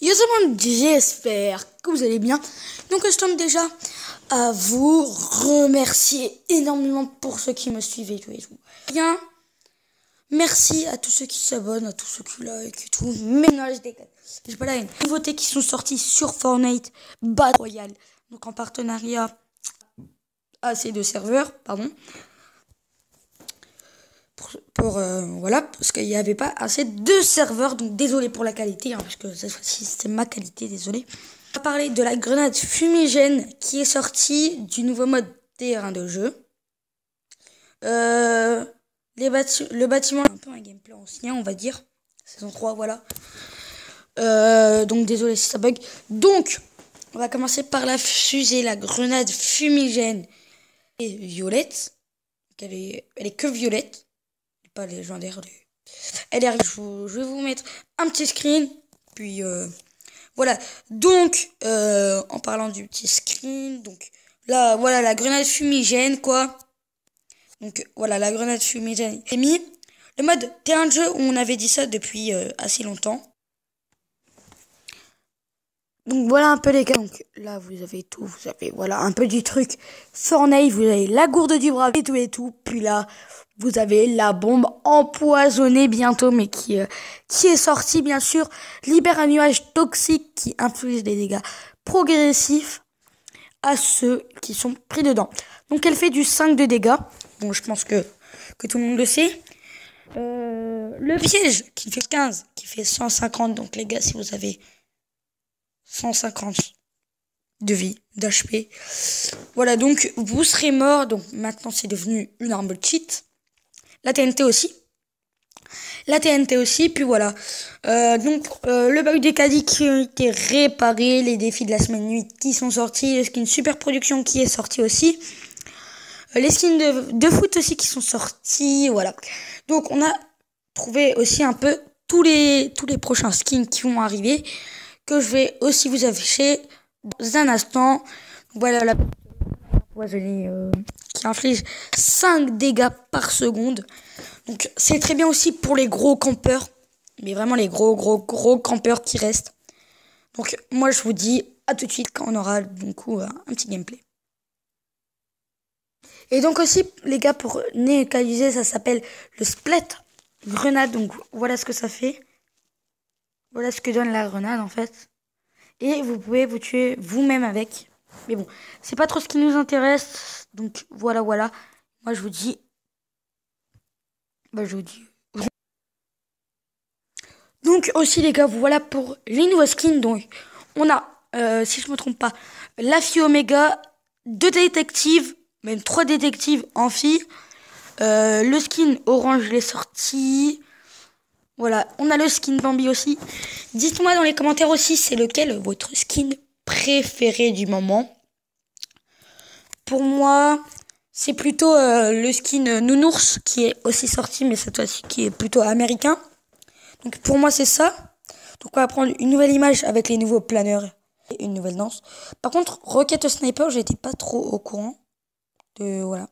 Yo tout le monde, j'espère que vous allez bien. Donc je tiens déjà à vous remercier énormément pour ceux qui me suivent et tout et tout. Bien, merci à tous ceux qui s'abonnent, à tous ceux qui like et tout. Ménage des gars. J'ai pas là une nouveauté qui sont sorties sur Fortnite Battle Royale. Donc en partenariat assez de serveurs, pardon. Voilà, parce qu'il n'y avait pas assez de serveurs, donc désolé pour la qualité, parce que cette fois-ci c'est ma qualité, désolé. On va parler de la grenade fumigène qui est sortie du nouveau mode terrain de jeu. Le bâtiment est un peu un gameplay ancien, on va dire. Saison 3, voilà. Donc désolé si ça bug. Donc, on va commencer par la fusée, la grenade fumigène et violette. Elle est que violette. Pas légendaire. Elle arrive. Je vais vous mettre un petit screen. Puis voilà. Donc en parlant du petit screen, donc là voilà la grenade fumigène quoi. Donc voilà la grenade fumigène est mis. Le mode terrain de jeu, on avait dit ça depuis assez longtemps. Donc voilà un peu les gars. Donc là vous avez tout. Vous avez voilà un peu du truc Fortnite. Vous avez la gourde du bras et tout. Puis là vous avez la bombe empoisonnée bientôt, mais qui est sortie, bien sûr. Libère un nuage toxique qui inflige des dégâts progressifs à ceux qui sont pris dedans. Donc, elle fait du 5 de dégâts. Bon, je pense que tout le monde le sait. Le piège, qui fait 15, qui fait 150. Donc, les gars, si vous avez 150 de vie, d'HP. Voilà, donc, vous serez mort. Donc, maintenant, c'est devenu une arme cheat. La TNT aussi. Puis voilà. Le bug des caddies qui ont été réparés, les défis de la semaine 8 qui sont sortis, le skin super production qui est sorti aussi. Les skins de foot aussi qui sont sortis, voilà. Donc on a trouvé aussi un peu tous les prochains skins qui vont arriver, que je vais aussi vous afficher dans un instant. Voilà la empoisonnée qui inflige 5 dégâts par seconde. Donc c'est très bien aussi pour les gros campeurs. Mais vraiment les gros campeurs qui restent. Donc moi je vous dis à tout de suite quand on aura donc un petit gameplay. Et donc aussi les gars, pour neutraliser, ça s'appelle le splat grenade. Donc voilà ce que ça fait. Voilà ce que donne la grenade en fait. Et vous pouvez vous tuer vous-même avec. Mais bon, c'est pas trop ce qui nous intéresse. Donc voilà. Moi je vous dis. Donc aussi les gars, voilà pour les nouveaux skins. Donc on a, si je me trompe pas, la fille Omega, 2 détectives, même 3 détectives en fille. Le skin orange il est sorti. Voilà, on a le skin Bambi aussi. Dites-moi dans les commentaires aussi c'est lequel votre skin préféré du moment. Pour moi, c'est plutôt le skin Nounours qui est aussi sorti, mais cette fois-ci qui est plutôt américain. Donc pour moi c'est ça. Donc on va prendre une nouvelle image avec les nouveaux planeurs et une nouvelle danse. Par contre, Rocket Sniper, j'étais pas trop au courant de voilà.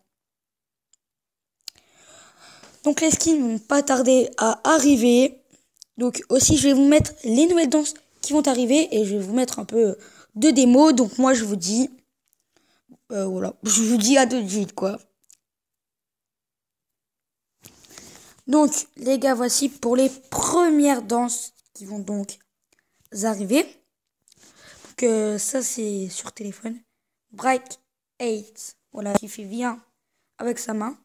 Donc les skins vont pas tarder à arriver. Donc aussi je vais vous mettre les nouvelles danses qui vont arriver et je vais vous mettre un peu de démo. Donc moi je vous dis voilà, je vous dis à tout de suite quoi. Donc les gars, voici pour les premières danses qui vont donc arriver. Donc ça c'est sur téléphone. Break 8, voilà, qui fait bien avec sa main.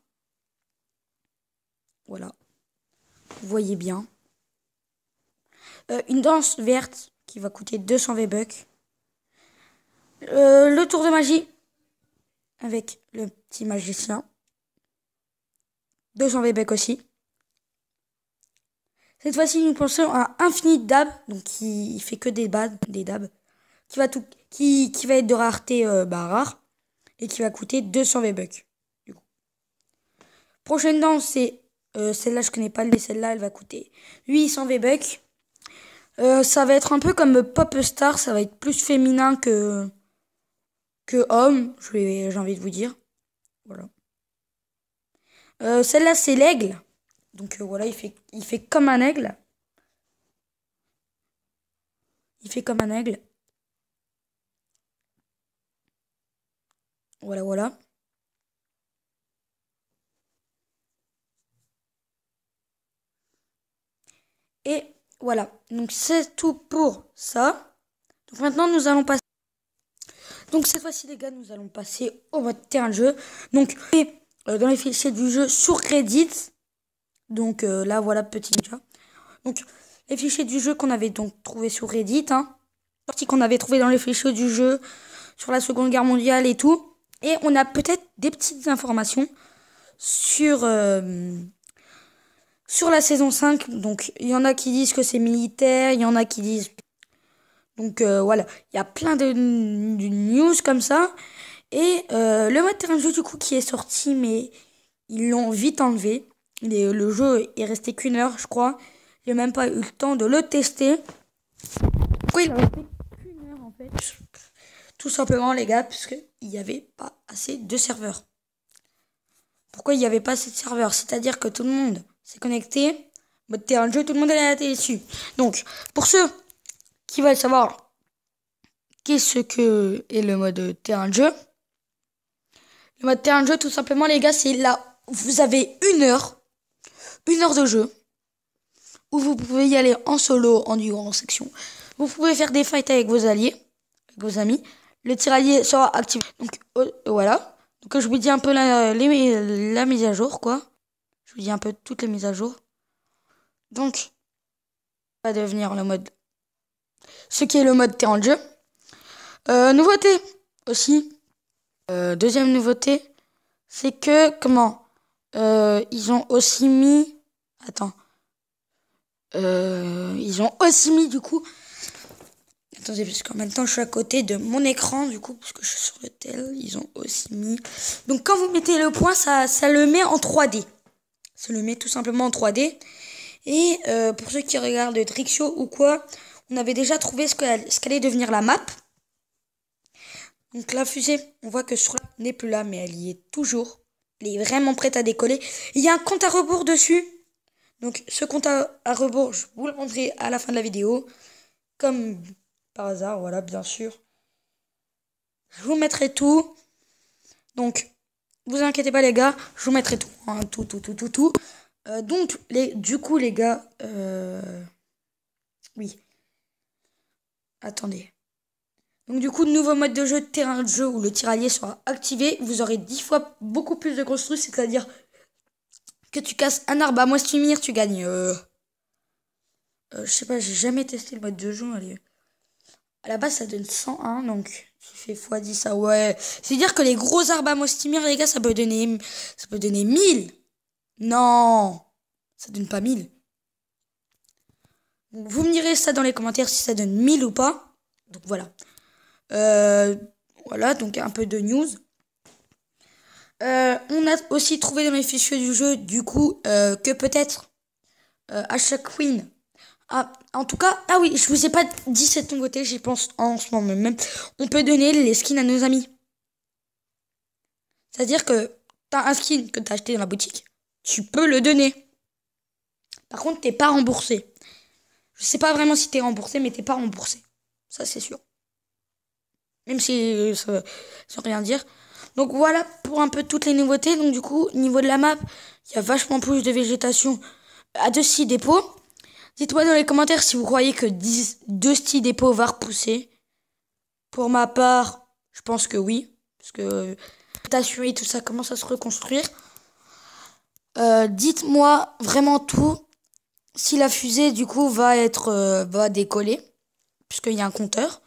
Voilà, vous voyez bien. Une danse verte qui va coûter 200 V-Bucks. Le tour de magie avec le petit magicien. 200 V-Bucks aussi. Cette fois-ci, nous pensons à Infinite Dab, donc qui fait que des dabs, qui va être de rareté rare et qui va coûter 200 V-Bucks. Prochaine danse, c'est celle-là, je connais pas, mais celle-là, elle va coûter 800 V-Bucks. Ça va être un peu comme Pop Star, ça va être plus féminin que homme, j'ai envie de vous dire. Voilà. Celle-là, c'est l'aigle. Donc voilà, il fait comme un aigle. Il fait comme un aigle. Voilà, voilà. Et voilà, donc c'est tout pour ça. Donc maintenant nous allons passer. Donc cette fois-ci les gars, nous allons passer au mode terrain de jeu. Donc dans les fichiers du jeu sur Reddit. Donc là voilà petit déjà. Donc les fichiers du jeu qu'on avait donc trouvé sur Reddit, hein. Sorties qu'on avait trouvé dans les fichiers du jeu sur la Seconde Guerre mondiale et tout. Et on a peut-être des petites informations sur la saison 5. Donc il y en a qui disent que c'est militaire, il y en a qui disent. Donc voilà, il y a plein de news comme ça. Et le mode terrain de jeu du coup qui est sorti, mais ils l'ont vite enlevé. Le jeu est resté qu'1 heure, je crois. J'ai même pas eu le temps de le tester. Pourquoi il est resté qu'1 heure en fait? Tout simplement les gars, parce qu'il n'y avait pas assez de serveurs. Pourquoi il n'y avait pas assez de serveurs? C'est-à-dire que tout le monde s'est connecté. Mode terrain de jeu, tout le monde est à la télé dessus. Donc, pour ceux qui veulent savoir qu'est-ce que est le mode terrain de jeu, le mode terrain de jeu, tout simplement, les gars, c'est là, vous avez 1 heure de jeu, où vous pouvez y aller en solo, en duo, en section. Vous pouvez faire des fights avec vos alliés, avec vos amis. Le tiraillé sera activé. Donc, voilà. Donc, je vous dis un peu la mise à jour, quoi. Je vous dis un peu toutes les mises à jour. Donc, va devenir le mode... Ce qui est le mode terrain de jeu. Nouveauté aussi. Deuxième nouveauté, c'est que, ils ont aussi mis... Attends. Ils ont aussi mis, du coup... Attendez, parce qu'en même temps, je suis à côté de mon écran, du coup, parce que je suis sur le tel. Ils ont aussi mis... Donc, quand vous mettez le point, ça le met en 3D. Ça le met tout simplement en 3D. Et pour ceux qui regardent Trixio ou quoi, on avait déjà trouvé ce qu'allait devenir la map. Donc la fusée, on voit que sur n'est plus là, mais elle y est toujours. Elle est vraiment prête à décoller. Il y a un compte à rebours dessus. Donc ce compte à rebours, je vous le montrerai à la fin de la vidéo. Comme par hasard, voilà, bien sûr. Je vous mettrai tout. Donc, vous inquiétez pas les gars, je vous mettrai tout. Hein, tout. Donc, du coup les gars, oui. Attendez. Donc du coup, nouveau mode de jeu, terrain de jeu où le tiraillé sera activé. Vous aurez 10 fois beaucoup plus de construits, c'est-à-dire que tu casses un arbre à Moistimir, tu gagnes. Je sais pas, j'ai jamais testé le mode de jeu. Allez. À la base, ça donne 101, donc tu fais x10, ça ouais. C'est-à-dire que les gros arbres à Moistimir, les gars, ça peut donner 1000. Non, ça donne pas 1000. Donc, vous me direz ça dans les commentaires si ça donne 1000 ou pas. Donc voilà. Voilà, donc un peu de news. On a aussi trouvé dans les fichiers du jeu, du coup, que peut-être à chaque win. En tout cas, ah oui, je vous ai pas dit cette nouveauté, j'y pense en ce moment même. On peut donner les skins à nos amis. C'est-à-dire que t'as un skin que t'as acheté dans la boutique, tu peux le donner. Par contre, t'es pas remboursé. Je sais pas vraiment si t'es remboursé, mais t'es pas remboursé. Ça, c'est sûr. Même si ça veut rien dire. Donc voilà pour un peu toutes les nouveautés. Donc du coup, niveau de la map, il y a vachement plus de végétation à 2 styles dépôts. Dites-moi dans les commentaires si vous croyez que 2 styles dépôts va repousser. Pour ma part, je pense que oui. Parce que végétation et tout ça commence à se reconstruire. Dites-moi vraiment tout. Si la fusée du coup va décoller. Puisqu'il y a un compteur.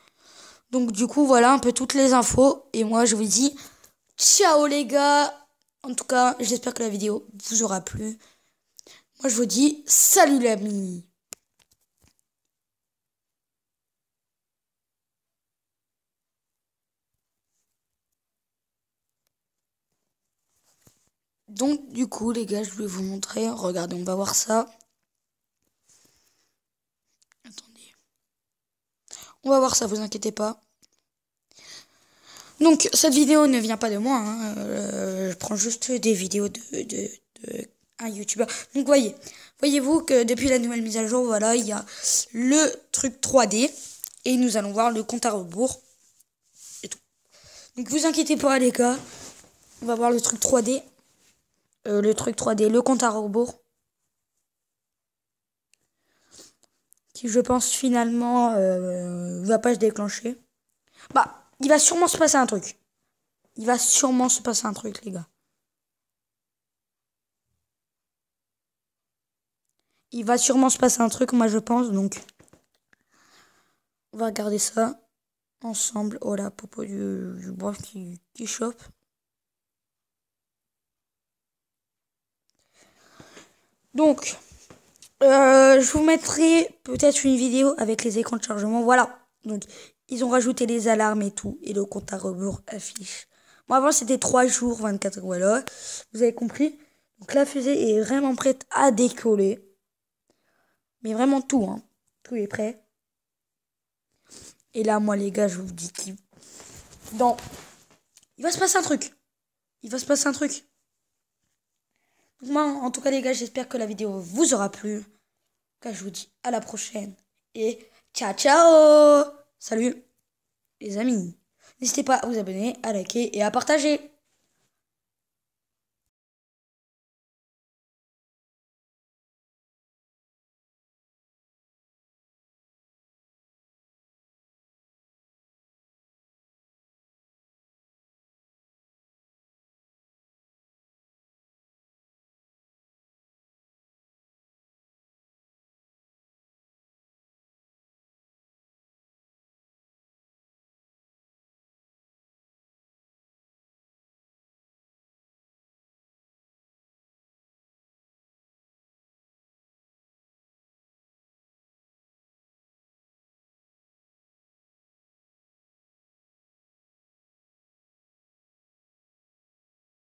Donc du coup voilà un peu toutes les infos. Et moi je vous dis ciao les gars. En tout cas j'espère que la vidéo vous aura plu. Moi je vous dis salut les amis. Donc du coup les gars je vais vous montrer. Regardez on va voir ça. Attendez. On va voir ça, vous inquiétez pas. Donc, cette vidéo ne vient pas de moi. Hein. Je prends juste des vidéos de un youtubeur. Donc, voyez-vous que depuis la nouvelle mise à jour, voilà, il y a le truc 3D. Et nous allons voir le compte à rebours. Et tout. Donc vous inquiétez pas les gars. On va voir le truc 3D. Le compte à rebours. Qui je pense finalement va pas se déclencher. Bah, il va sûrement se passer un truc. Il va sûrement se passer un truc les gars. Il va sûrement se passer un truc, moi je pense, donc on va regarder ça ensemble. Oh la popo du bois qui chope. Donc, je vous mettrai peut-être une vidéo avec les écrans de chargement. Voilà. Donc, ils ont rajouté les alarmes et tout. Et le compte à rebours affiche. Bon, avant, c'était 3 jours, 24 heures. Voilà. Vous avez compris. Donc, la fusée est vraiment prête à décoller. Mais vraiment tout, hein. Tout est prêt. Et là, moi, les gars, je vous dis qu'il... Non. Il va se passer un truc. Il va se passer un truc. Donc, moi, en tout cas, les gars, j'espère que la vidéo vous aura plu. Je vous dis à la prochaine. Et ciao, ciao! Salut, les amis. N'hésitez pas à vous abonner, à liker et à partager.